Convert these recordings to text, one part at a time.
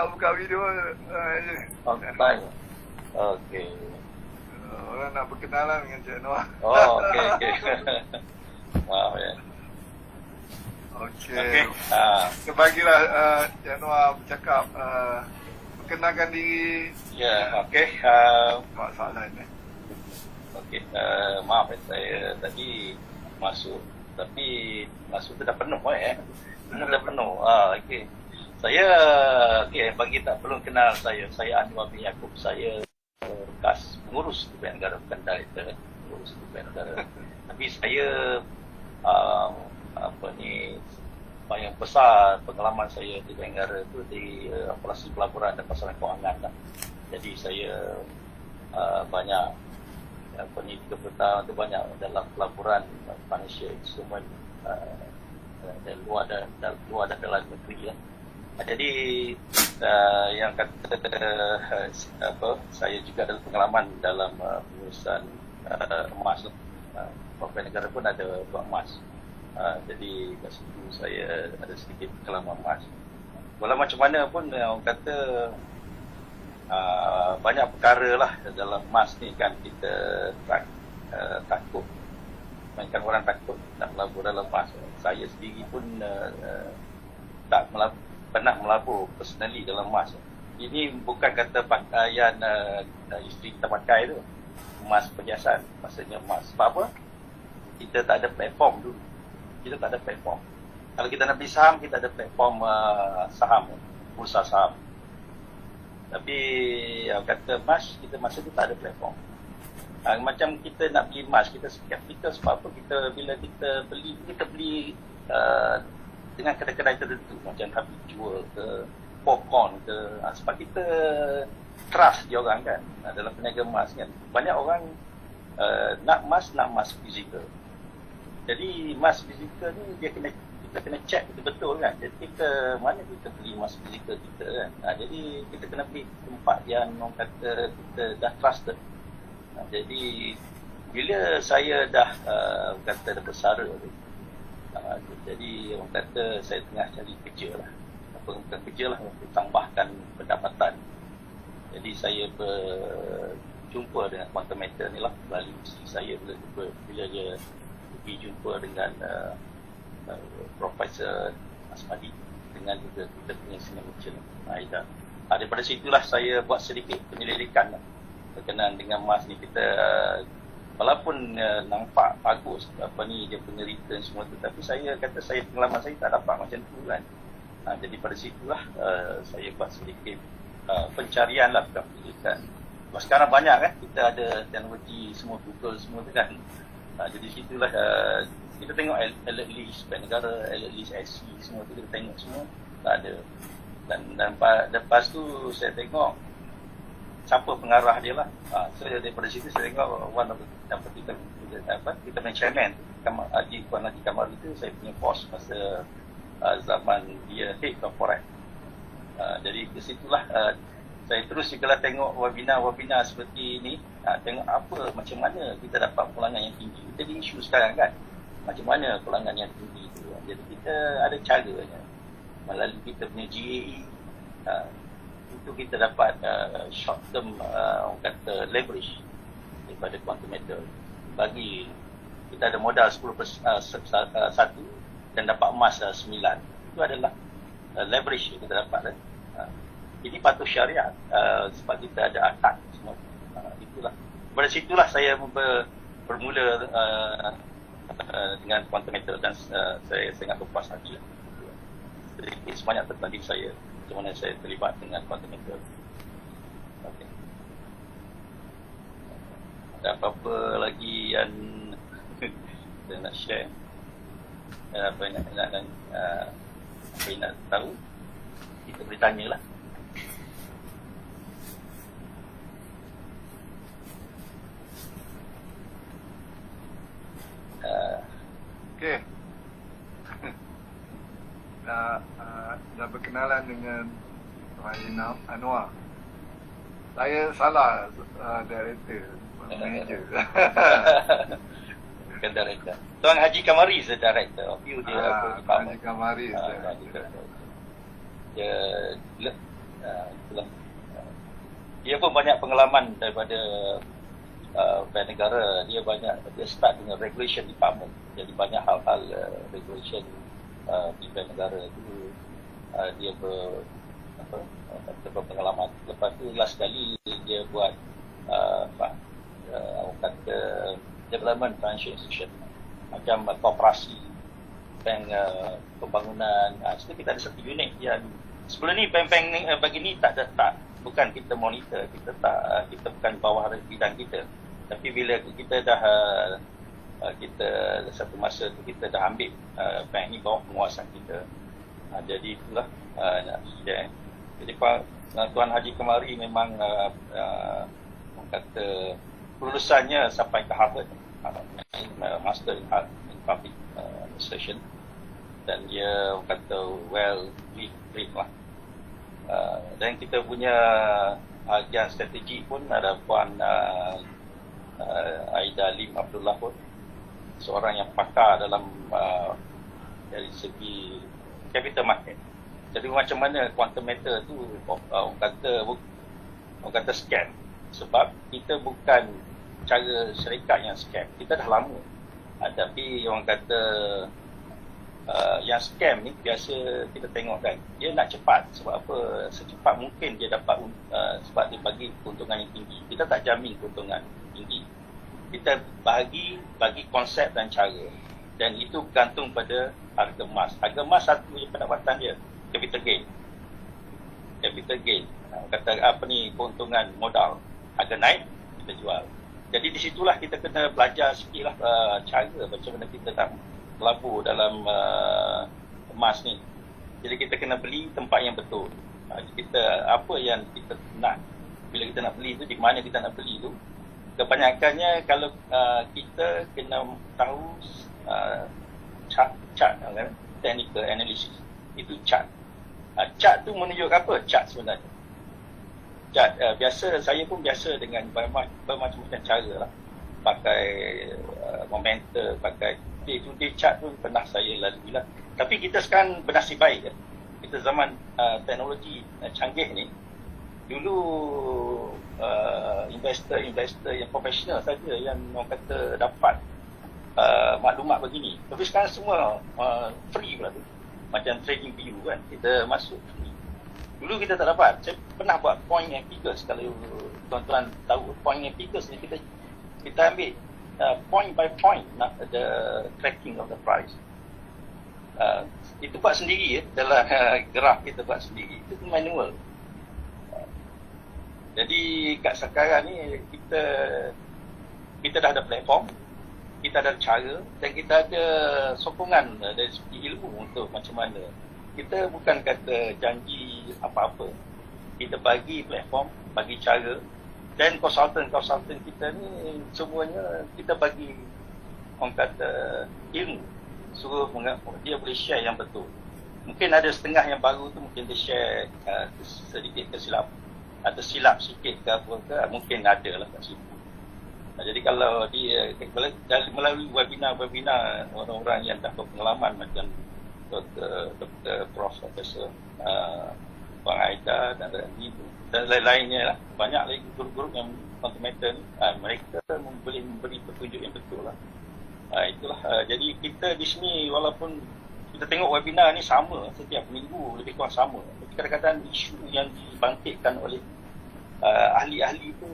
buka video je. Online. Okey. Orang nak berkenalan dengan Cik Noah. Oh, okey. Maaf ya. Okey. Kita bagilah Cik Noah bercakap, perkenalkan diri. Ya, okey. Masalah ni. Okey, maaf saya tadi masuk, tapi masuk tu dah penuh dah penuh. Okey. Saya bagi tak perlu kenal saya Anwar bin Yaakob. Saya bekas pengurus di Bank Negara, bukan director pengurus di Bank Negara. Tapi saya yang besar pengalaman saya di Bank Negara tu di operasi pelaburan dan pasaran kewangan lah. Jadi saya banyak 3 tahun tu banyak dalam pelaburan financial instrument dan luar dan dalam negeri lah. Jadi yang kata saya juga ada pengalaman dalam pengurusan emas. Bank Negara pun ada bank emas. Jadi kat situ saya ada sedikit pengalaman emas. Walau macam mana pun orang kata banyak perkara lah dalam emas ni kan kita takut. Mainkan orang takut nak melabur dalam emas. Saya sendiri pun tak pernah melabur personally dalam emas. Ini bukan kata pakaian isteri kita pakai tu, emas perhiasan, maksudnya emas. Sebab apa? Kita tak ada platform dulu. Kita tak ada platform. Kalau kita nak beli saham, kita ada platform saham, bursa saham. Tapi kata emas, kita masa tu tak ada platform. Macam kita nak beli emas, kita skeptikal sebab apa? Bila kita beli dengan kedai-kedai tertentu macam Habitual ke Popcorn ke, sebab kita trust dia orang kan dalam peniaga emas kan. Banyak orang nak emas fizikal. Jadi emas fizikal ni kita kena check betul kan. Jadi mana kita beli emas fizikal kita kan. Jadi kita kena beli tempat yang orang kata kita dah trusted. Jadi bila saya dah kata dah bersara tu, jadi orang kata saya tengah cari kerja lah. Bukan kerja lah, untuk tambahkan pendapatan. Jadi saya berjumpa dengan quantum meter ni lah melalui isteri saya bila dia pergi jumpa dengan Profesor Asmadi dengan juga kita punya senior merchant Aida. Daripada situlah saya buat sedikit penyelidikan lah, berkenaan dengan emas ni. Kita walaupun nampak bagus dia punya return semua tu, tapi saya kata pengalaman saya tak dapat macam tu kan. Jadi pada situlah saya buat sedikit pencarian lah, bukan penyelidikan. Sekarang banyak kan, kita ada teknologi semua, Google semua tu kan. Jadi situlah kita tengok alert list Bank Negara, alert list SC semua tu kita tengok semua, tak ada. Dan lepas tu saya tengok siapa pengarah dia lah. So daripada situ saya tengok one of the kita punya chairman Puan Haji Kamal itu saya punya boss masa zaman dia head corporate. Jadi ke situlah saya terus juga tengok webinar seperti ini, tengok apa, macam mana kita dapat pulangan yang tinggi. Jadi isu sekarang kan, macam mana pulangan yang tinggi itu. Jadi kita ada caranya melalui kita punya GAE. Itu kita dapat short term orang kata leverage daripada quantum meter. Bagi kita ada modal 10% satu dan dapat emas 9. Itu adalah leverage yang kita dapat. Ini patuh syariat sebab kita ada akad semua. Itulah. Pada situlah saya bermula dengan quantum meter dan saya sangat berpuas hati. Jadi sebanyak tentang diri saya, macam mana saya terlibat dengan quantum meter. Okay. Ada apa-apa lagi yang saya nak share? Apa yang nak tahu? Kita boleh tanyalah. Okey. Dah berkenalan dengan Tuan Anwar. Saya salah director, manager. Bukan director. Tuan Haji Kamari is the director. Haji Kamari is dia pun banyak pengalaman daripada bank negara. Dia start dengan regulation department. Jadi banyak hal-hal regulation di bank negara itu dia berpengalaman. Lepas tu last kali dia buat orang kata development financial institution, macam koperasi, bank pembangunan. Sekarang kita ada satu unit yang sebelum ni bank-bank ni bagi ni bukan kita monitor, kita bukan bawah bidang kita. Tapi bila kita dah satu masa tu kita dah ambil bank ni bawah penguasaan kita. Jadi itulah nak share. Jadi Tuan Haji kemari memang orang kata lulusannya sampai ke Harvard, Master in Public Administration, dan dia orang kata well read lah. Dan kita punya agen strategi pun ada Puan Aida Lim Abdullah pun seorang yang pakar dalam dari segi capital market. Jadi macam mana quantum meter tu orang kata scam, sebab kita bukan cara syarikat yang scam, kita dah lama. Tapi orang kata yang scam ni biasa kita tengok kan, dia nak cepat. Sebab apa? Secepat mungkin dia dapat sebab dia bagi keuntungan yang tinggi. Kita tak jamin keuntungan tinggi. Kita bagi konsep dan cara, dan itu bergantung pada harga emas. Harga emas satu je pendapatan dia, capital gain. Kata apa ni, keuntungan modal. Harga naik, kita jual. Jadi di situlah kita kena belajar sikitlah cara macam mana kita nak melabur dalam emas ni. Jadi kita kena beli tempat yang betul. Kita apa yang kita nak, bila kita nak beli tu, di mana kita nak beli tu. Kebanyakannya kalau kita kena tahu chart technical analysis, itu chart. Chart tu menunjuk apa? Chart sebenarnya. Chart biasa, saya pun biasa dengan bermacam-macam cara lah. Pakai momentum, pakai day-to-day chart pun pernah saya lalui lah. Tapi kita sekarang bernasib baik kan. Kita zaman teknologi canggih ni, dulu investor yang profesional saja yang orang kata dapat maklumat begini. Tapi sekarang semua free pula tu. Macam trading view kan, kita masuk free. Dulu kita tak dapat. Saya pernah buat point and figures. Kalau tuan-tuan tahu point and figures ni, kita ambil point by point the tracking of the price. Itu buat sendiri ya, dalam graf kita buat sendiri. Itu manual. Jadi kat sekarang ni kita dah ada platform, kita ada cara, dan kita ada sokongan dari segi ilmu untuk macam mana. Kita bukan kata janji apa-apa. Kita bagi platform, bagi cara, dan konsultan kita ni semuanya kita bagi orang kata ilmu. Suruh dia boleh share yang betul. Mungkin ada setengah yang baru tu mungkin dia share sedikit kesilapan, atau silap sikit ke apa ke, mungkin ada lah kat situ. Jadi kalau dia melalui webinar orang-orang yang dah berpengalaman macam Dr. Prof. Profesor Puan Aida dan lain-lainnya lah, banyak lagi guru-guru yang fundamental ni, mereka boleh memberi petunjuk yang betul lah. Itulah, jadi kita di sini walaupun kita tengok webinar ni sama setiap minggu, lebih kurang sama, tapi kadang-kadang isu yang dibangkitkan oleh ahli-ahli itu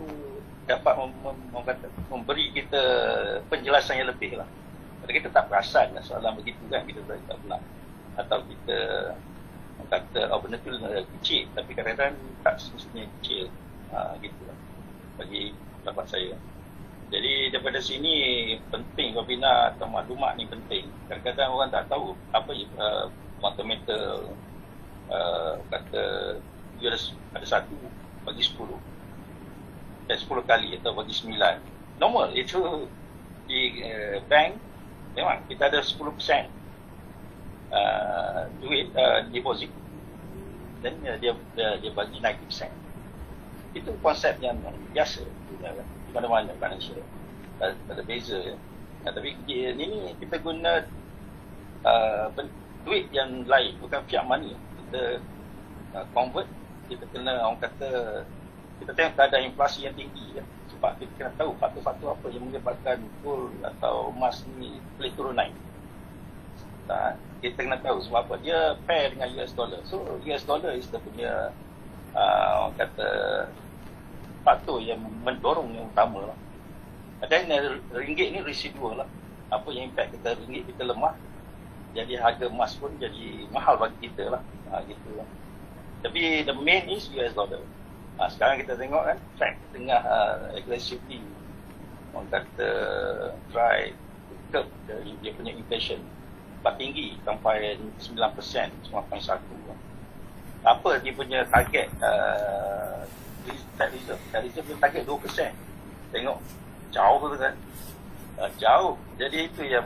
dapat memberi kita penjelasan yang lebih lah. Kalau kita tak perasan soalan begitu kan, kita tak pernah, atau kita kata benda tu kecil, tapi kadang-kadang tak semestinya kecil, gitu lah bagi pendapat saya. Jadi daripada sini penting webinar atau maklumat ni penting. Kadang-kadang orang tak tahu apa quantum meter, kata dia ada 1 bagi 10 dan 10 kali atau bagi 9. Normal itu di bank memang kita ada 10% duit deposit, dan dia bagi 90%. Itu konsep yang biasa di mana-mana financial. Tak ada beza ya. Tapi ini kita guna duit yang lain, bukan fiat money. Kita convert, kita kena orang kata kita tengok keadaan inflasi yang tinggi kan. Sebab kita kena tahu faktor-faktor apa yang menyebabkan gold atau emas ni boleh turun naik. Kita kena tahu sebab apa, dia pair dengan US dollar. So US dollar is the punya orang kata faktor yang mendorong yang utama lah. Dan ringgit ni residual lah. Apa yang impact kita, ringgit kita lemah, jadi harga emas pun jadi mahal bagi kita lah. Gitu lah. Tapi the main is US dollar. Sekarang kita tengok kan, track tengah aggressively orang kata try to curb dia punya inflation tinggi sampai 9%, 9.1. Apa dia punya target Fed Reserve punya target 2%. Tengok jauh tu kan, jauh. Jadi itu yang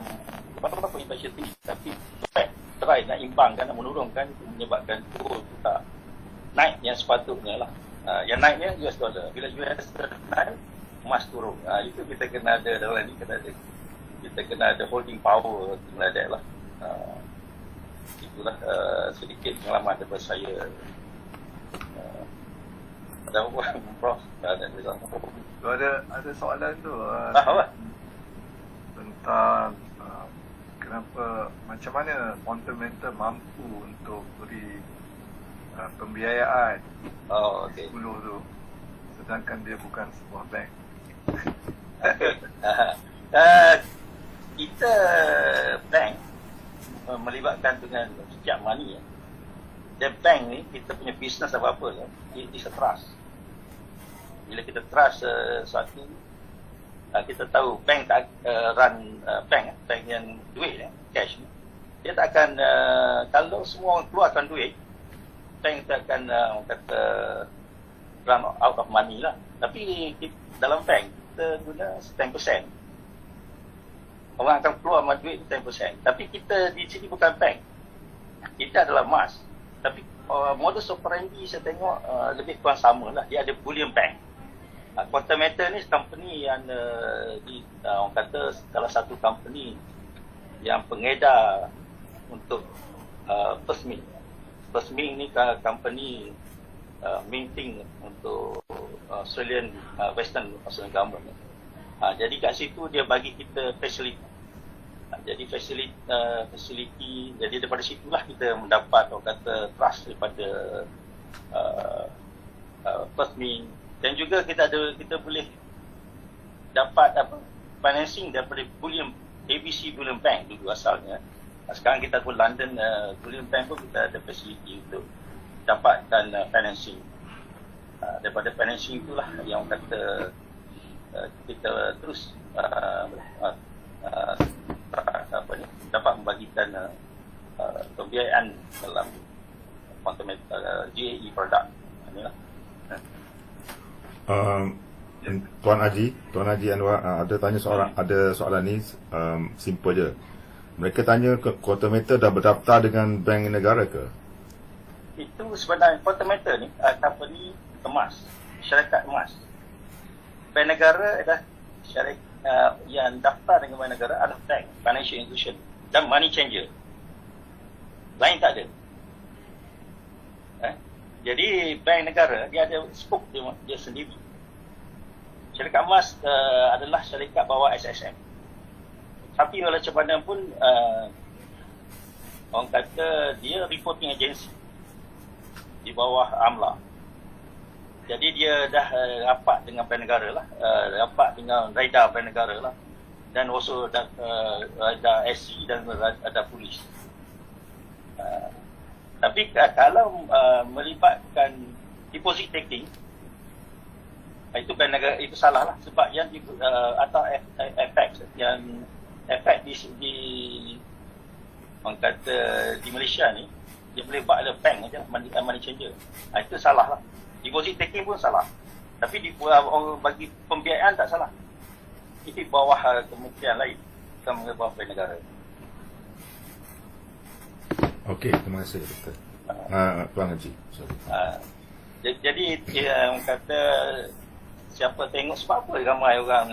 apa inflation tinggi, tapi Fed try nak imbangkan, nak menurunkan, itu menyebabkan gold tak naik yang sepatutnya lah. Yang naiknya US dollar. Bila US dollar naik, emas turun. Itu kita kena ada dalam ni, kita kena ada holding power, kena ada lah. Itulah sedikit pengalaman daripada saya. Ada apa Prof? Ada soalan tu apa? tentang kenapa, macam mana fundamental mampu untuk beri pembiayaan Okey. 10 tu, sedangkan dia bukan sebuah bank. Kita bank melibatkan dengan sejak money ya. Dan bank ni kita punya bisnes apa-apa lah, it's a trust. Bila kita trust satu, kita tahu bank tak run bank yang duit cash ni, dia tak akan kalau semua orang keluarkan duit, bank tak akan kata run out of money lah. Tapi dalam bank kita guna 10%. Orang akan keluar duit 10%. Tapi kita di sini bukan bank. Kita adalah emas. Tapi modus operandi saya tengok lebih kurang sama lah. Dia ada bullion bank. Quantum Metal ni company yang orang kata salah satu company yang pengedar untuk First Mint. First Mint ni company minting untuk Australian Western Australian government. Jadi kat situ dia bagi kita facility. Jadi facility, jadi daripada situlah kita mendapat orang kata trust daripada First Mint, dan juga kita boleh dapat financing daripada bullion, ABC Bullion Bank dulu asalnya. Sekarang kita pun London Bullion Bank pun kita ada facility untuk dapatkan financing. Daripada financing itulah yang orang kata kita terus dapat membagikan pembiayaan dalam GAE produk. Inilah. Tuan Haji Anwar ada tanya soalan, ada soalan ni simple je. Mereka tanya Quantum Metal dah berdaftar dengan bank negara ke? Itu sebenarnya Quantum Metal ni company emas, syarikat emas. Bank negara adalah syarikat yang daftar dengan bank negara adalah bank, financial institution dan money changer. Lain tak ada. Jadi bank negara dia ada scope dia sendiri. Syarikat emas adalah syarikat bawah SSM. Tapi walau macam mana pun orang kata dia reporting agency di bawah AMLA. Jadi dia dah rapat dengan bank negara lah, rapat dengan radar bank negara lah, dan also ada SC dan ada polis. Tapi kalau melibatkan deposit taking, itu bank negara itu salah lah, sebab yang atau efek yang efek di orang kata di Malaysia ni, dia boleh buat ada bank aja, money changer. Itu salah lah. Deposit taking pun salah. Tapi orang bagi pembiayaan tak salah. Itu bawah kementerian lain, bukan bawah bank negara. Okey, terima kasih Doktor. Tuan Haji. Jadi orang kata siapa tengok, sebab apa ramai orang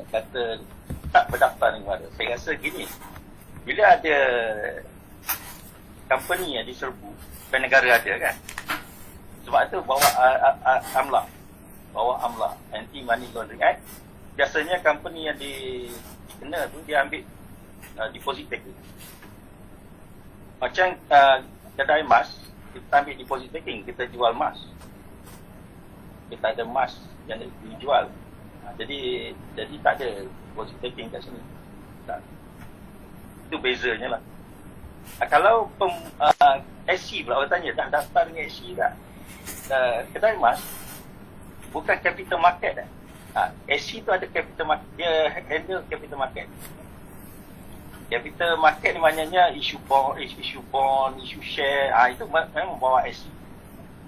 kata tak berdaftar negara. Saya rasa gini, bila ada company yang diserbu, bank negara ada kan, sebab itu bawa AMLA, bawah AMLA, Anti Money Laundering Act. Biasanya company yang dikena tu dia ambil deposit taking. Macam kedai emas, kita ambil deposit taking, kita jual emas. Kita ada emas yang dijual. Jadi tak ada deposit taking kat sini. Tak. Itu bezanya lah. Kalau SC pula orang tanya, dah daftar dengan SC tak? Kedai emas bukan capital market dah. SC tu ada capital market, dia handle capital market. Capital market ni maknanya issue bond, issue share, itu memang bawa SC.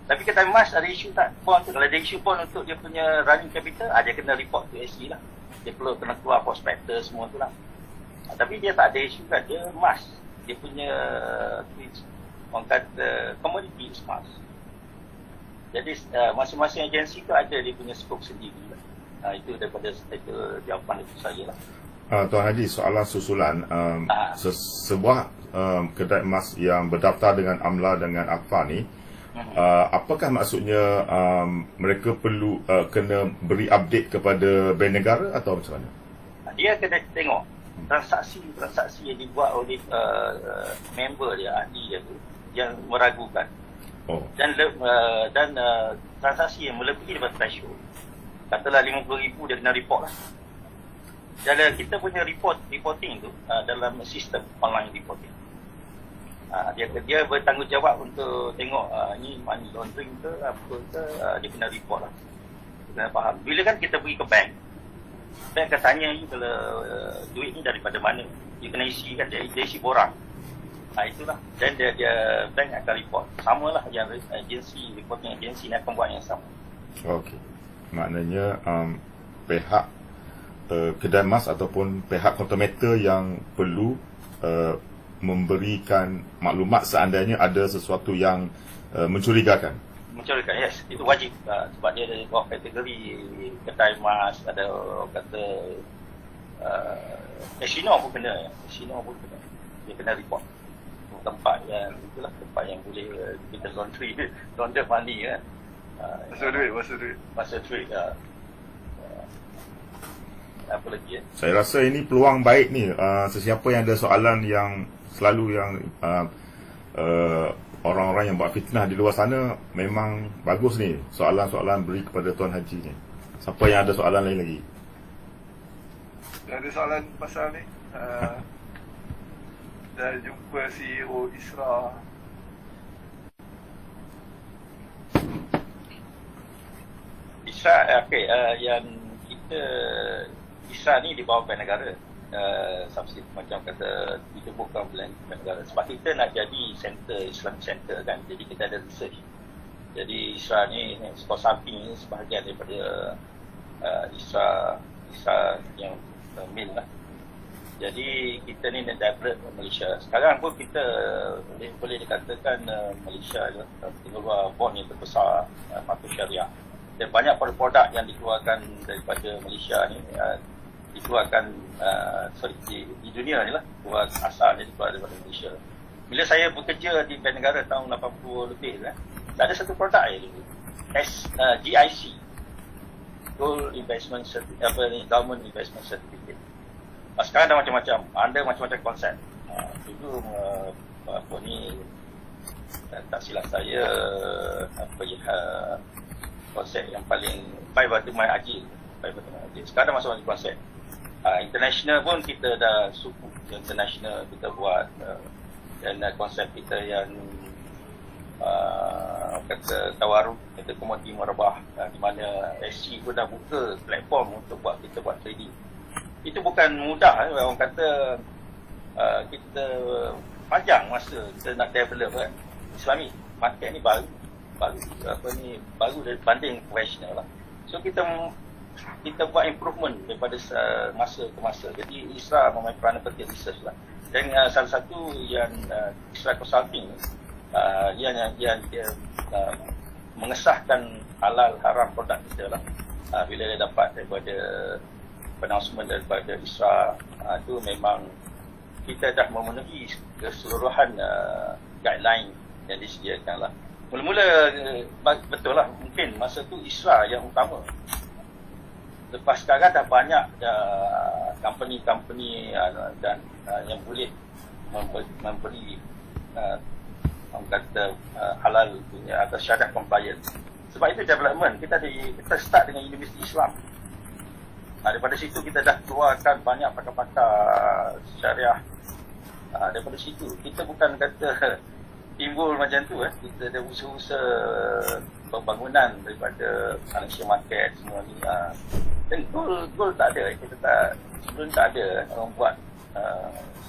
Tapi kedai emas ada issue tak? Bond tu, kalau ada issue bond untuk dia punya running capital, dia kena report to SC lah. Dia perlu kena keluar prospectus semua tu lah. Tapi dia tak ada issue kan, dia emas. Dia punya orang kata commodity emas. Jadi masing-masing agensi tu ada dia punya skop sendiri lah. Itu daripada itu jawapan itu saya lah. Tuan Haji, soalan susulan. Sebuah kedai emas yang berdaftar dengan AMLA dengan ACFA ni, apakah maksudnya mereka perlu kena beri update kepada Bank Negara atau macam mana? Dia kena tengok transaksi yang dibuat oleh member dia, ahli dia tu yang meragukan. Dan transaksi yang melebihi daripada threshold, katalah 50,000 dia kena report lah. Dan kita punya reporting tu dalam sistem online reporting. Dia bertanggungjawab untuk tengok ni money laundering ke apa ke, dia kena report lah. Dia kena faham. Bila kan kita pergi ke bank akan tanya you kalau duit ni daripada mana. You kena isi kan, dia isi borang. Itulah. Dan dia bank akan report. Samalah yang agensi, reporting agensi ni akan buat yang sama. Okey. Maknanya pihak kedai emas ataupun pihak kontometer yang perlu memberikan maklumat seandainya ada sesuatu yang mencurigakan. Mencurigakan, yes. Itu wajib. Sebab dia ada bawah kategori kedai emas, ada orang kata casino pun kena. Dia kena report. Tempat yang itulah, tempat yang boleh kita launder money kan. Masa duit. Apa lagi Saya rasa ini peluang baik ni. Sesiapa yang ada soalan yang selalu yang orang-orang yang buat fitnah di luar sana, memang bagus ni soalan-soalan beri kepada Tuan Haji ni. Siapa yang ada soalan lain lagi? Ada soalan pasal ni. Dah jumpa CEO ISRA. ISRA, yang kita ISRA ni di bawah Bank Negara. Subsidi macam kata kita bukan Bank Negara. Sebab kita nak jadi center, Islamic center kan. Jadi kita ada research. Jadi ISRA ni skor samping ni sebahagian daripada ISRA yang mil lah. Jadi kita ni nak develop Malaysia. Sekarang pun kita boleh dikatakan Malaysia adalah pengeluar bond yang terbesar patuh syariah. Dan banyak produk yang dikeluarkan daripada Malaysia ni dikeluarkan di dunia ni lah, buat asalnya dikeluarkan daripada Malaysia. Bila saya bekerja di Bank Negara tahun 80 lebih kan, tak ada satu produk je dulu. GIC, Gold Investment Government Investment Certificate. Sekarang dah macam-macam, ada macam-macam konsep. Dulu apa ni, tak silap saya, konsep yang paling baik batu mai ajil. Sekarang dah masuk konsep. International pun kita dah suku international kita buat, dan konsep kita yang kata tawaruk, kata komoditi merabah, di mana SC pun dah buka platform untuk kita buat trading. Itu bukan mudah. Orang kata kita panjang masa kita nak develop kan. Islamic market ni baru berbanding profesional lah. So kita buat improvement daripada masa ke masa. Jadi ISRA memain peranan penting research lah. Dan salah satu yang ISRA Consulting yang dia mengesahkan halal haram produk kita lah. Bila dia dapat daripada announcement daripada ISRA, itu memang kita dah memenuhi keseluruhan guideline yang disediakan lah. Mula-mula betul lah, mungkin masa tu Isra yang utama. Lepas sekarang dah banyak company-company dan yang boleh memberi orang kata halal punya atau syarat compliance. Sebab itu development kita start dengan Universiti Islam. Daripada situ kita dah keluarkan banyak pakar-pakar syariah. Daripada situ kita bukan kata timbul macam tu, kita ada usaha-usaha pembangunan daripada financial market semua ni. Dan goal tak ada, kita tak, sebelum tak ada orang buat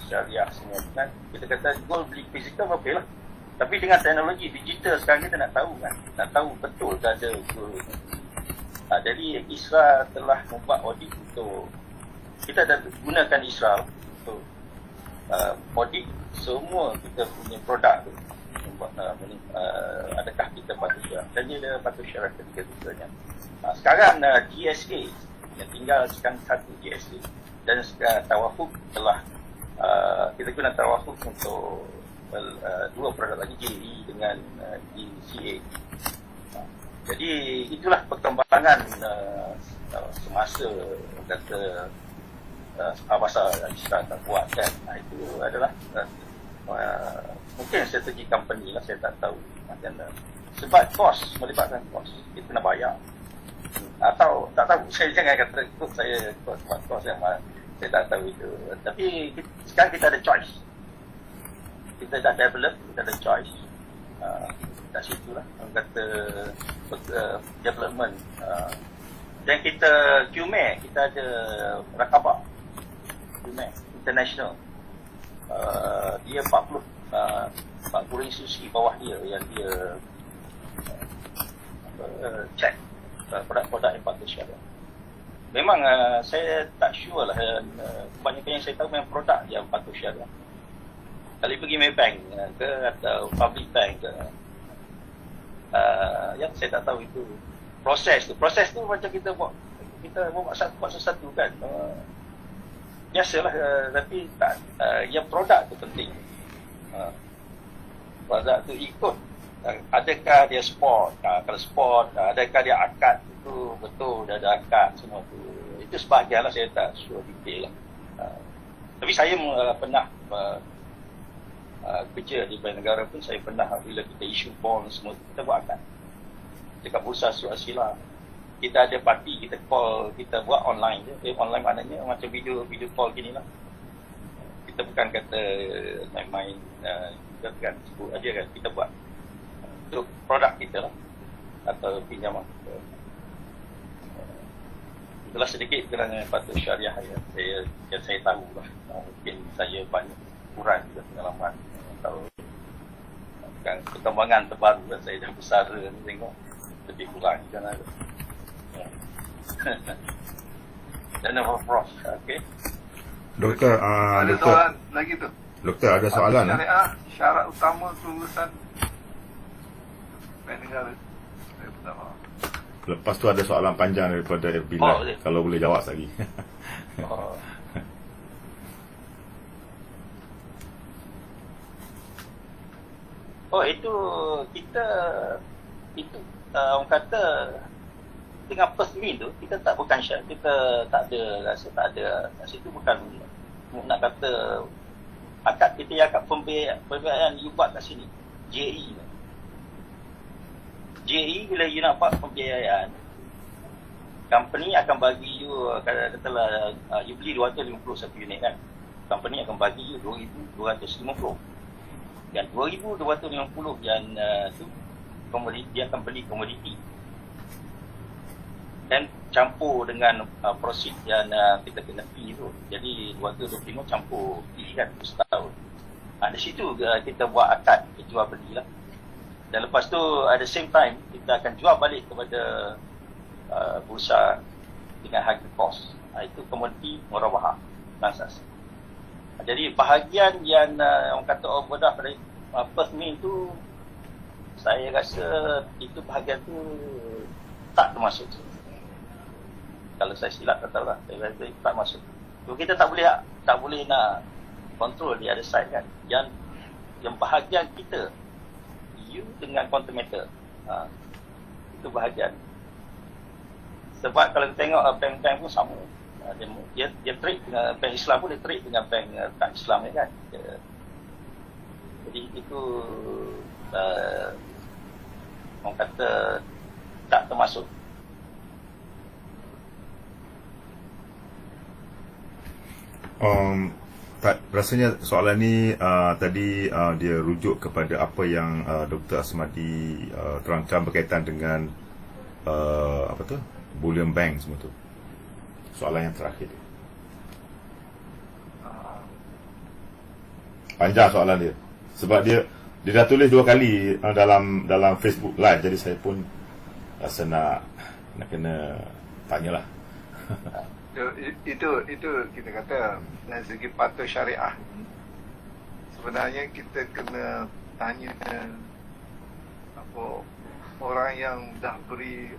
syariah semua kan. Kita kata goal beli fizikal okey lah. Tapi dengan teknologi digital sekarang kita nak tahu kan, nak tahu betul tak ada goal. Jadi Isra telah membuat audit untuk, kita dah gunakan Isra untuk audit semua kita punya produk tu. Adakah kita patut syarah, dan dia ada patut syarah ketiga-tiganya. Sekarang GSA yang tinggal sekarang satu GSA, dan sekarang Tawafuk telah kita guna Tawafuk untuk dua produk lagi, JE dengan DCA. Jadi itulah perkembangan semasa kata pasal Isra tak buat kan. Itu adalah mungkin strategi company lah, saya tak tahu macam mana. Sebab kos, melibatkan kos, kita nak bayar. Atau tak tahu, saya jangan kata ikut saya kos yang mana, saya tak tahu itu. Tapi sekarang kita ada choice. Kita dah develop, kita ada choice. Kat situ lah, orang kata development. Dan kita QME, kita ada Rakabah QME International. Dia 40 institusi bawah dia yang dia check produk-produk yang patut syariah. Memang saya tak sure lah, kebanyakan yang saya tahu memang produk yang patut syariah. Kalau pergi Maybank ke atau public bank ke, yang saya tak tahu itu proses tu macam kita buat sesuatu kan, biasalah, tapi tak, yang produk tu penting. Produk tu ikut, adakah dia sport, kalau sport, adakah dia akad, itu betul dia ada akad semua tu, itu sebahagian lah, saya tak sure detail lah. Tapi saya pernah kerja di bank negara pun, saya pernah bila kita issue bond semua kita buat akad dekat Bursa Suasila. Kita ada parti, kita call, kita buat online je. Online maknanya macam video call gini lah. Kita bukan kata main-main, kita kan sebut aja kan, kita buat untuk produk kita lah, atau pinjaman kita. Itulah sedikit kerana patut syariah yang saya tahu lah. Mungkin saya banyak kurang juga pengalaman atau perkembangan terbaru dan saya dah besar tengok lebih kurang kan ada. Dan Prof. Okey. Doktor, ada doktor soalan lagi tu. Doktor ada soalan syariah, syarat utama kelulusan bank negara. Saya tak faham. Lepas tu ada soalan panjang daripada Bila, kalau boleh jawab lagi. Itu kita orang kata dengan first meal tu kita tak, bukan syarat, kita tak ada rasa, tak ada rasa itu bukan nak kata akad kita yang akad pembiayaan you buat kat sini JE bila you nak buat pembiayaan, company akan bagi you, katalah you beli 251 unit kan, company akan bagi you 2,250, dan 2,250 yang tu komoditi, dia akan beli komoditi dan campur dengan proceed yang kita kena fee tu. Jadi 225 campur fee kan setahun. Di situ kita buat akad jual beli lah. Dan lepas tu at the same time kita akan jual balik kepada bursa dengan harga kos. Itu komoditi murabahah transaksi. Jadi bahagian yang orang kata overdraft dari first meal tu, saya rasa itu bahagian tu tak termasuk. Kalau saya silap tak tahu lah, saya rasa itu tak masuk. So, kita tak boleh nak kontrol di other side kan. Yang bahagian kita you dengan countermeasure. Itu bahagian. Sebab kalau kita tengok bank-bank pun sama. Dia trade dengan bank Islam pun, dia trade dengan bank tak Islam ni kan. Jadi itu orang kata tak termasuk. Rasanya soalan ni tadi dia rujuk kepada apa yang Dr. Asmadi terangkan berkaitan dengan apa tu, bullion bank semua tu. Soalan yang terakhir. Panjang soalan dia. Sebab dia dah tulis 2 kali dalam Facebook Live, jadi saya pun rasa nak kena tanyalah. Itu kita kata dari segi patuh syariah, sebenarnya kita kena tanya apa orang yang dah beri,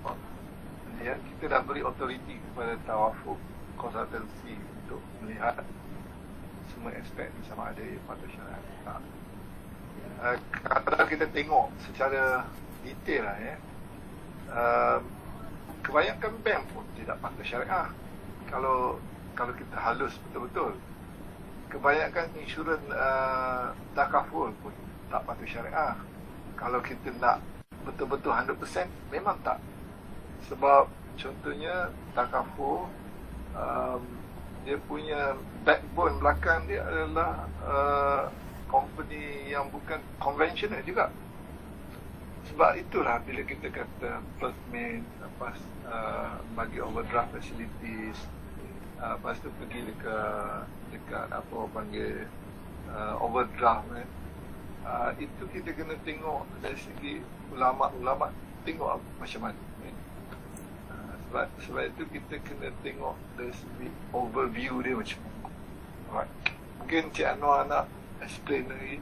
kita dah beri authority kepada Tawafuk Consultancy untuk melihat semua aspek ni sama ada patuh syariah. Kalau kita tengok secara detail lah kebanyakan bank pun tidak patuh syariah. Kalau kita halus betul-betul, kebanyakan insurans takaful pun tak patuh syariah. Kalau kita nak betul-betul 100%, memang tak. Sebab contohnya takaful, dia punya backbone belakang dia adalah company yang bukan konvensional juga. Sebab itulah bila kita kata first main, lepas bagi overdraft facilities, lepas tu pergi dekat apa panggil overdraft itu kita kena tengok dari segi ulama' tengok macam mana. Sebab itu kita kena tengok dari segi overview dia macam mana. Alright. Mungkin Cik Anwar nak explain lagi.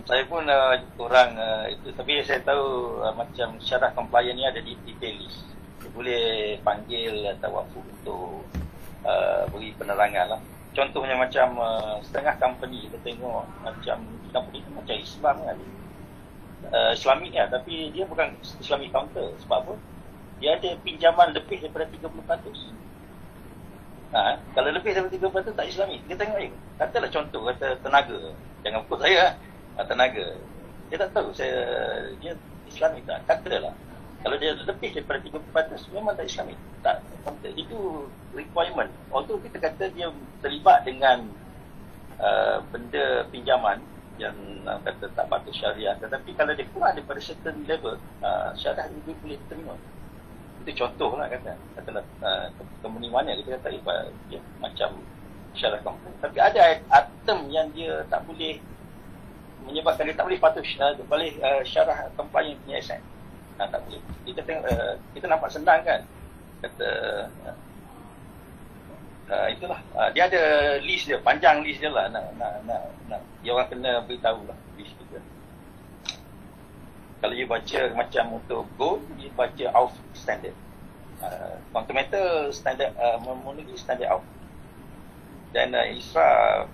Saya pun kurang itu, tapi saya tahu macam syarah compliance ni ada di detail list. Dia boleh panggil Tawafuk untuk beri penerangan lah. Contohnya macam setengah company kita tengok macam company tu macam Islam kan, Islamik kan, tapi dia bukan Islamic counter. Sebab apa? Dia ada pinjaman lebih daripada 30%. Kalau lebih daripada 30% tak Islamik. Kita tengok katalah contoh, kata tenaga, jangan pukul saya, tenaga dia tak tahu dia Islamik tak, katalah kalau dia lebih daripada 30% memang tak Islamik, tak. Itu requirement. Although kita kata dia terlibat dengan benda pinjaman yang kata tak patut syariah, tetapi kalau dia kurang daripada certain level, syariah dia boleh terima. Itu contoh lah katalah company mana kita kata dia macam syariah company, tapi ada item yang dia tak boleh, menyebabkan dia tak boleh patuh boleh syarah compliance punya asset. Tak boleh. Kita tengok, kita nampak senang kan, kata itulah dia ada list dia, panjang list dia lah, nak dia orang kena beritahu lah list kita. Kalau you baca macam untuk gold, you baca AUF standard, countermeasure standard, memenuhi standard AUF. Dan Isra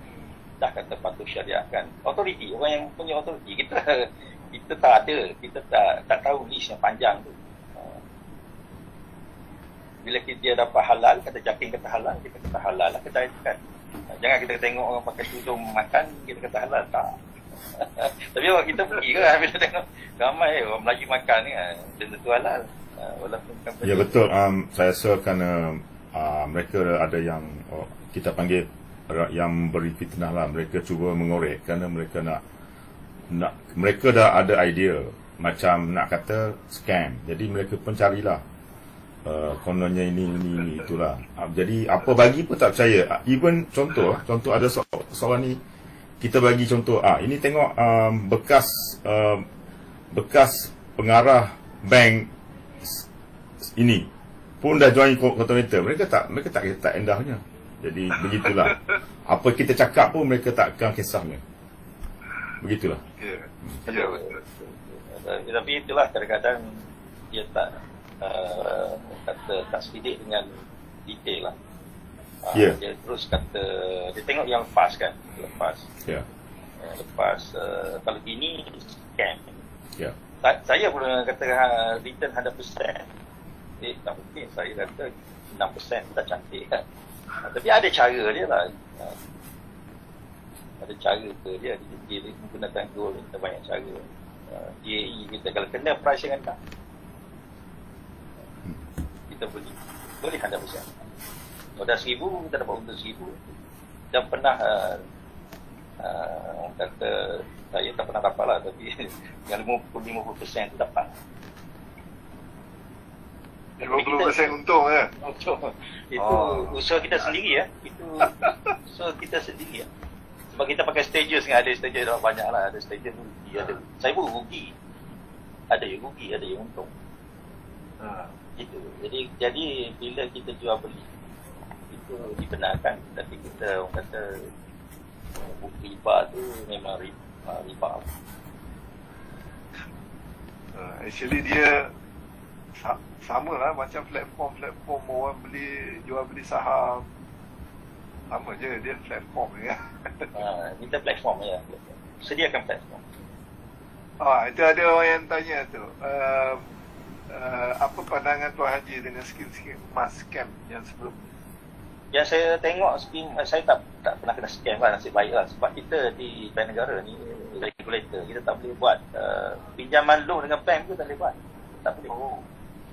dah kata patuh syariah kan, authority, orang yang punya authority, kita tak ada, kita tak tahu list yang panjang tu. Bila dia dapat halal, kata Jakin kata halal, kita kata halal lah, kita kan. Jangan kita tengok orang pakai tudung makan, kita kata halal, tak. Tapi orang kita pergi kan bila tengok ramai orang Melayu makan ni kan, tentu halal. Walaupun ya betul, saya rasa kerana mereka ada yang kita panggil yang beri fitnah lah, mereka cuba mengorek kerana mereka nak mereka dah ada idea macam nak kata scam, jadi mereka pun carilah kononnya ini itulah. Jadi apa bagi pun tak percaya. Even contoh ada soalan ni, kita bagi contoh, ini tengok bekas pengarah bank ini pun dah join countermeasure, mereka tak endahnya. Jadi begitulah. Apa kita cakap pun mereka takkan kisahnya. Begitulah. Ya, betul. Tapi itulah kadang-kadang dia tak kata tak sedidik dengan detail lah. Dia terus kata, dia tengok yang lepas kan, lepas kalau gini scam, Ya. Saya pun kata return 100%. Tak mungkin saya kata 6% tak cantik kan. Tapi ada cara dia lah. Ada cara dia menggunakan gold kita banyak cara. GAE kita kalau kena price yang rendah, kita boleh 100%. Modal 1,000 kita dapat untung 1,000. Dan pernah orang kata saya tak pernah dapat lah, tapi yang 50% tu dapat. 50% untung kan? Itu usaha kita sendiri ya. Itu usaha kita sendiri ya. Sebab kita pakai stages kan, ada stages dah banyak lah, ada stages rugi, ada. Saya pun rugi. Ada yang rugi, ada yang untung. Gitu. Jadi bila kita jual beli itu dibenarkan, tapi kita orang kata riba tu memang riba. Actually dia sama lah macam platform orang jual beli saham, sama je, dia platform je. Kita platform je, sediakan platform. Itu ada orang yang tanya tu, apa pandangan Tuan Haji dengan skim-skim emas scam yang sebelum ni? Yang saya tengok skim, saya tak pernah kena scam lah, nasib baik lah. Sebab kita di bank negara ni regulator, kita tak boleh buat pinjaman loan dengan bank tu tak boleh buat, tak boleh.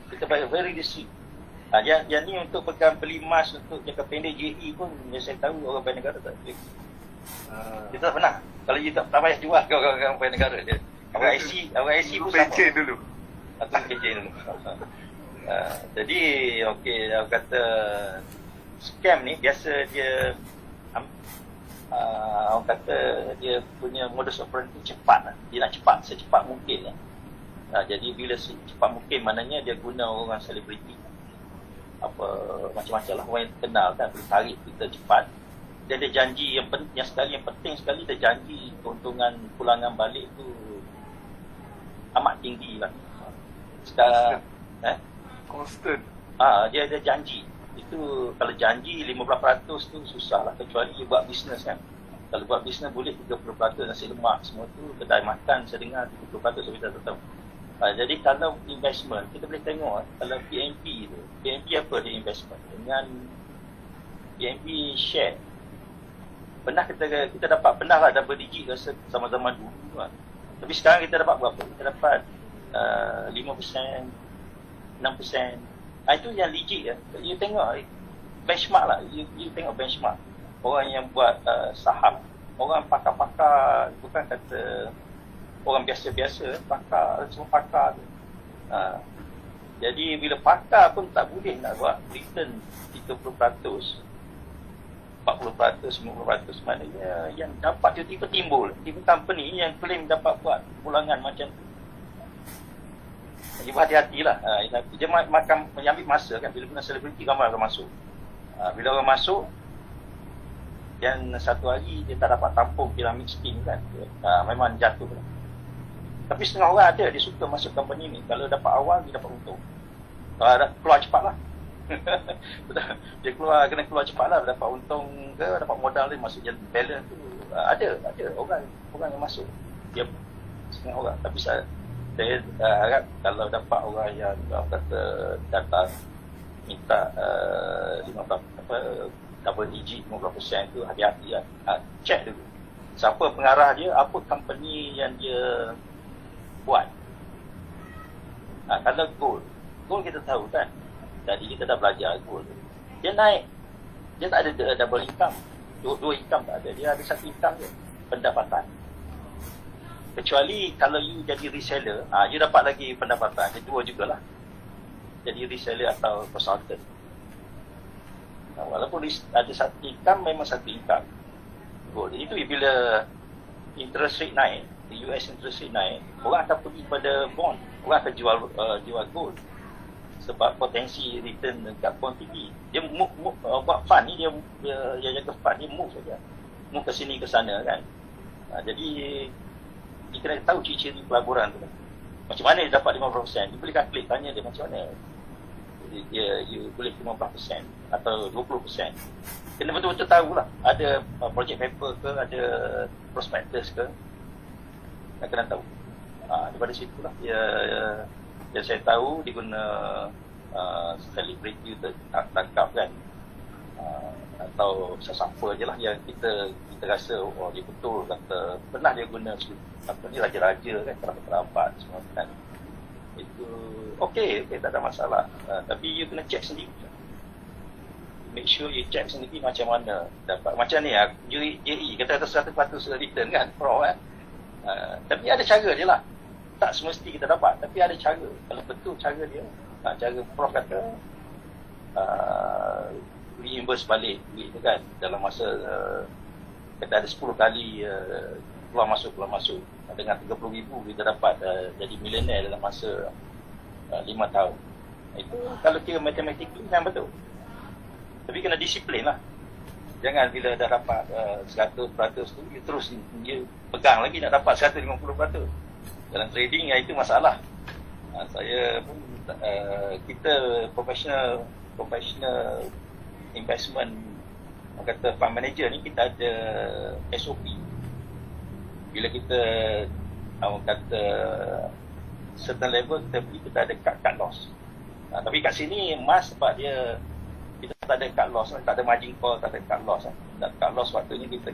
Kita very discreet. Yang ni untuk pegang beli emas untuk jangka pendek JE pun yang saya tahu orang bank negara tak boleh. Kita tak pernah. Kalau you tak payah jual ke orang bank negara dia. Orang IC pun sama. Pencen dulu. Atau pencen dulu. Jadi okey, orang kata scam ni biasa dia orang kata dia punya modus operandi cepat. Dia nak cepat, secepat mungkin. Jadi bila secepat mungkin maknanya dia guna orang selebriti, apa macam-macam lah, orang yang kenal kan, boleh tarik kita cepat. Dan dia janji yang penting sekali, dia janji keuntungan pulangan balik tu amat tinggi lah. Sekarang constant. Dia janji. Itu kalau janji 15% tu susah lah, kecuali dia buat bisnes kan. Kalau buat bisnes boleh 30% nasi lemak semua tu, kedai makan saya dengar 30% saya tak tahu. Jadi kalau investment, kita boleh tengok kalau PNP tu, PNP apa dia investment? Dengan PNP share, pernah kita dapat, pernah lah double digit rasa sama-sama dulu kan. Tapi sekarang kita dapat berapa? Kita dapat 5%, 6%. Itu yang legit ya. You tengok benchmark lah, you tengok benchmark. Orang yang buat saham, orang pakar-pakar, bukan kata orang biasa-biasa, pakar, semua pakar tu. Jadi bila pakar pun tak boleh nak buat return 30%, 40%, 50%, maknanya yang dapat tiba-tiba timbul company yang claim dapat buat pulangan macam tu. Jadi berhati-hatilah. Dia makan mengambil masa kan, bila guna selebriti ramai orang masuk. Bila orang masuk, dan satu hari dia tak dapat tampung piramid scheme kan, memang jatuh lah. Tapi setengah orang ada, dia suka masuk company ni. Kalau dapat awal, dia dapat untung. Keluar cepat lah. Dia kena keluar cepat lah. Dapat untung ke, dapat modal dia masuk jalan balance tu. Ada orang yang masuk. Dia setengah orang. Tapi saya harap kalau dapat orang yang kata datang minta 15 double digit 50% tu, hati-hati lah. Check dulu siapa pengarah dia, apa company yang dia buat. Kalau gold kita tahu kan, jadi kita dah belajar gold, dia naik, dia tak ada double income, dua income tak ada, dia ada satu income je, pendapatan. Kecuali kalau you jadi reseller, you dapat lagi pendapatan, dia dua jugalah, jadi reseller atau consultant. Walaupun ada satu income, memang satu income gold. Itu bila interest rate naik, US interest rate naik, orang akan pergi pada bond, orang akan jual gold. Sebab potensi return dekat bond tinggi. Dia buat fund ni, dia jaga fund, dia move saja, move ke sini ke sana kan. Jadi kita kena tahu ciri-ciri pelaburan tu. Macam mana dia dapat 50%? Dia boleh calculate, tanya dia macam mana you boleh 15% atau 20%. Kena betul-betul tahulah. Ada project paper ke, ada prospectus ke, kena tahu. Daripada situlah yang saya tahu dia guna selebriti untuk tangkap kan, atau sesiapa je lah yang kita rasa dia betul kata pernah dia guna apa ni, raja-raja kan, kerabat-kerabat semua kan, itu okey, tak ada masalah. Tapi you kena check sendiri, make sure you check sendiri macam mana dapat. Macam ni UAE kata 100% return kan, pro kan. Tapi ada cara je lah, tak semesti kita dapat, tapi ada cara. Kalau betul cara dia, cara Prof kata reimburse balik duit tu kan, dalam masa kata ada 10 kali keluar masuk dengan 30,000 kita dapat jadi milioner dalam masa 5 tahun. Itu kalau kira matematik tu kan betul, tapi kena disiplin lah. Jangan bila dah dapat 100% tu you terus dia pegang lagi nak dapat 150%. Dalam trading itu masalah. Saya pun kita professional investment, kata fund manager ni, kita ada SOP. Bila kita kata certain level kita beli, kita ada cut loss. Tapi kat sini emas sebab dia kita tak ada cut loss, tak ada margin call, tak ada cut loss. Cut loss waktunya kita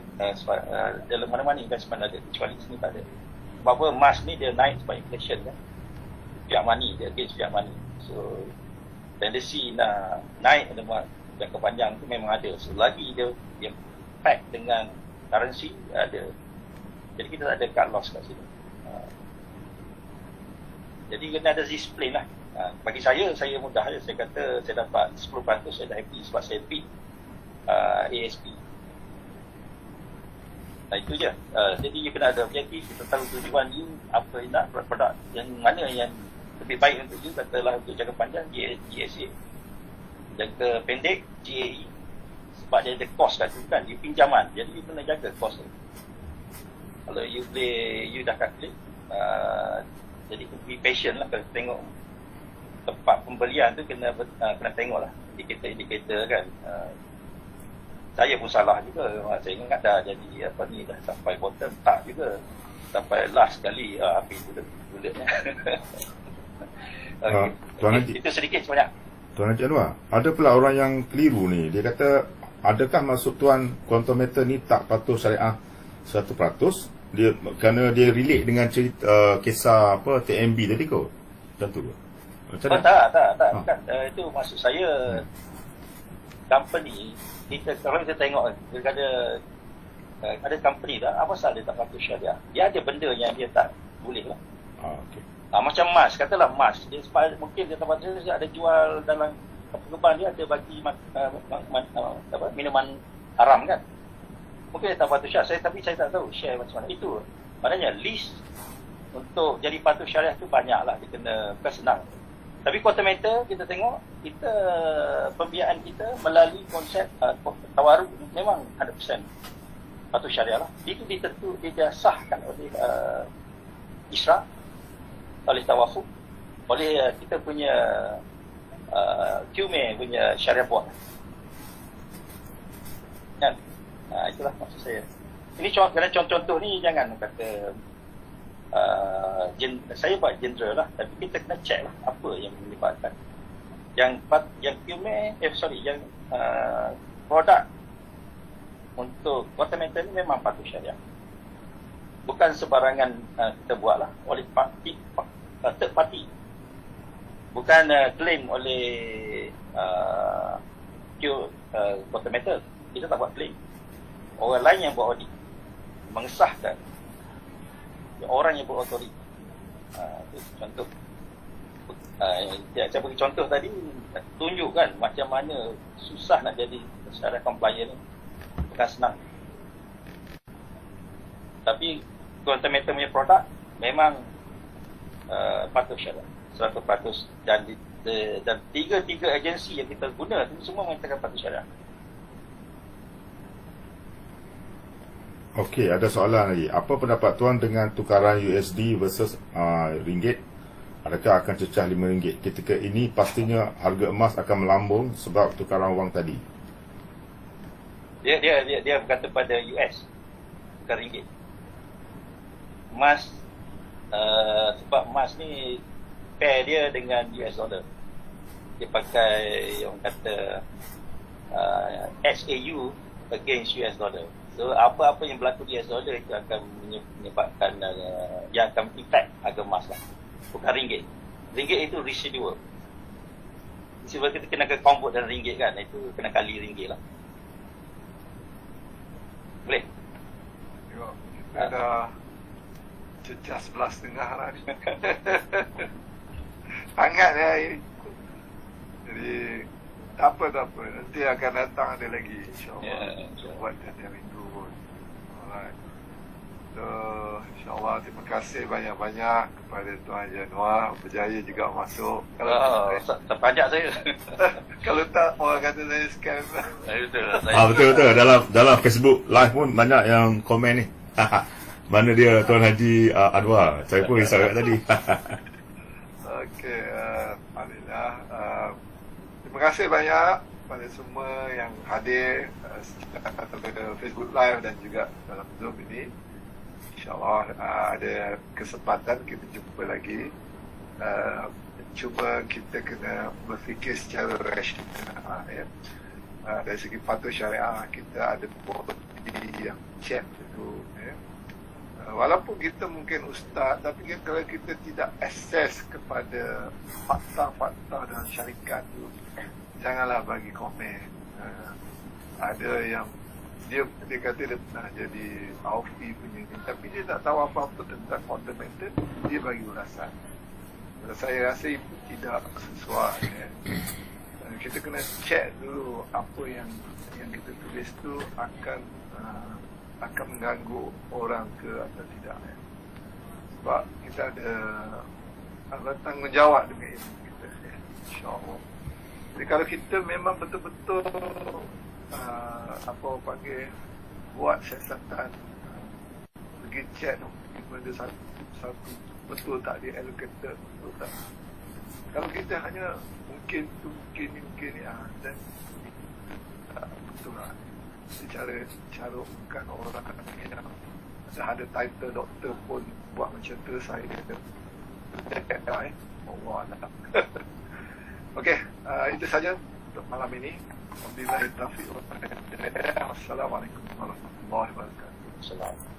dalam mana-mana investment ada, kecuali sini tak ada. Sebab apa, emas ni dia naik sebab inflation kan, fiat money, dia against fiat money. So tendency nak naik dalam jangka panjang tu memang ada. Selagi dia pack dengan currency ada. Jadi kita tak ada cut loss kat sini. Jadi kena ada disiplin lah. Bagi saya mudah je. Saya kata saya dapat 10%, saya dah happy sebab saya beat ASP. Itu je. Jadi you kena ada objektif, kita tahu tujuan you, apa you nak, produk yang mana yang lebih baik untuk you. Katalah untuk jangka panjang GSA, jangka pendek GAE, sebab dia ada cost kat situ kan, you pinjaman, jadi you kena jaga cost tu. Kalau you dah calculate, jadi be patient lah. Kalau tengok tempat pembelian tu kena tengok lah indikator kan. Saya pun salah juga, saya ingat dah jadi apa ni, dah sampai bottom, tak juga, sampai last kali habis bulatnya. Okay. Itu sedikit sebanyak. Tuan Haji Anwar, ada pula orang yang keliru ni. Dia kata, adakah maksud Tuan quantum meter ni tak patuh syariah 100%? Dia kerana dia relate dengan cerita kisah apa TMB tadi kot. Macam tu ke? Macam tak. Bukan. Itu maksud saya, company kita, kalau kita tengok ada company dah, apa pasal dia tak patuh syariah? Dia ada benda yang dia tak boleh lah. Okay. Macam emas, katalah emas, dia mungkin dia tempat dia ada jual dalam perkebunan, dia ada bagi minuman haram kan, mungkin dia tak patuh syariah. Tapi saya tak tahu share macam mana. Itu maknanya list untuk jadi patuh syariah tu banyak lah, dia kena, bukan senang. Tapi quantum meter kita tengok, kita pembiayaan kita melalui konsep tawaruk memang 100% patuh syariah lah. Itu disahkan oleh ISRA, oleh Tawafuk, oleh kita punya QME punya syariah board kan. Itulah maksud saya. Ini contoh ni jangan kata saya buat general lah, tapi kita kena check lah apa yang menyebabkan yang QME yang produk untuk quantum meter ni memang patuh syariah. Bukan sebarangan kita buat lah oleh third party. Bukan claim oleh quantum meter. Kita tak buat claim. Orang lain yang buat audit, mengesahkan, orang yang berautoriti. Itu contoh. Saya bagi contoh tadi, tunjukkan macam mana susah nak jadi secara compliant ni. Bukan senang. Tapi quantum meter punya produk memang patuh syariah 100%, dan tiga agensi yang kita guna tu semua mengatakan patuh syariah. Okey, ada soalan lagi. Apa pendapat Tuan dengan tukaran USD versus ringgit? Adakah akan cecah RM5? Ketika ini pastinya harga emas akan melambung sebab tukaran wang tadi. Dia berkata pada US, bukan ringgit. Emas Sebab emas ni pair dia dengan US dollar. Dia pakai yang kata SAU against US dollar. So apa-apa yang berlaku di US dollar itu akan menyebabkan yang akan impact harga emas lah. Bukan ringgit. Ringgit itu residual. Sebab kita kena convert dalam ringgit kan, itu kena kali ringgit lah. Boleh? Tengok, kita dah cecah 11.30 lah ni. Hangat ya ini. Jadi tak apa. Nanti akan datang ada lagi, insyaAllah. Buat tiap minggu pun. Alright. So, insyaAllah terima kasih banyak-banyak kepada Tuan Januar. Berjaya juga masuk. Kalau terpajak saya. kalau tak, orang kata saya scam. Betul. Betul. Dalam Facebook live pun banyak yang komen ni. Mana dia Tuan Haji Anwar? Saya pun risau kat tadi. Okey, alhamdulillah. Terima kasih banyak kepada semua yang hadir secara Facebook Live dan juga dalam Zoom ini. InsyaAllah ada kesempatan kita jumpa lagi. Cuma kita kena berfikir secara rasional. Ya. Dari segi patuh syariah, kita ada body yang check itu. Ya. Walaupun kita mungkin ustaz, tapi kalau kita tidak akses kepada fakta-fakta dalam syarikat itu, janganlah bagi komen. Ada yang dia kata dia pernah jadi Aufi punya ni, tapi dia tak tahu apa-apa tentang fundamental, dia bagi ulasan. Saya rasa itu tidak sesuai. Ya. Kita kena check dulu apa yang kita tulis tu akan mengganggu orang ke atau tidak. Ya. Sebab kita ada tanggungjawab dengan ilmu kita. Ya. InsyaAllah. Jadi kalau kita memang betul-betul buat siasatan, pergi check benda satu betul tak dia allocated, betul tak. Kalau kita hanya mungkin dan betul lah. Cara bukan orang yang ada title doktor pun buat macam tu, saya Allah Allah. Okey, itu saja untuk malam ini. Wabillahi taufiq wal hidayah. Wassalamualaikum warahmatullahi wabarakatuh. Assalamualaikum.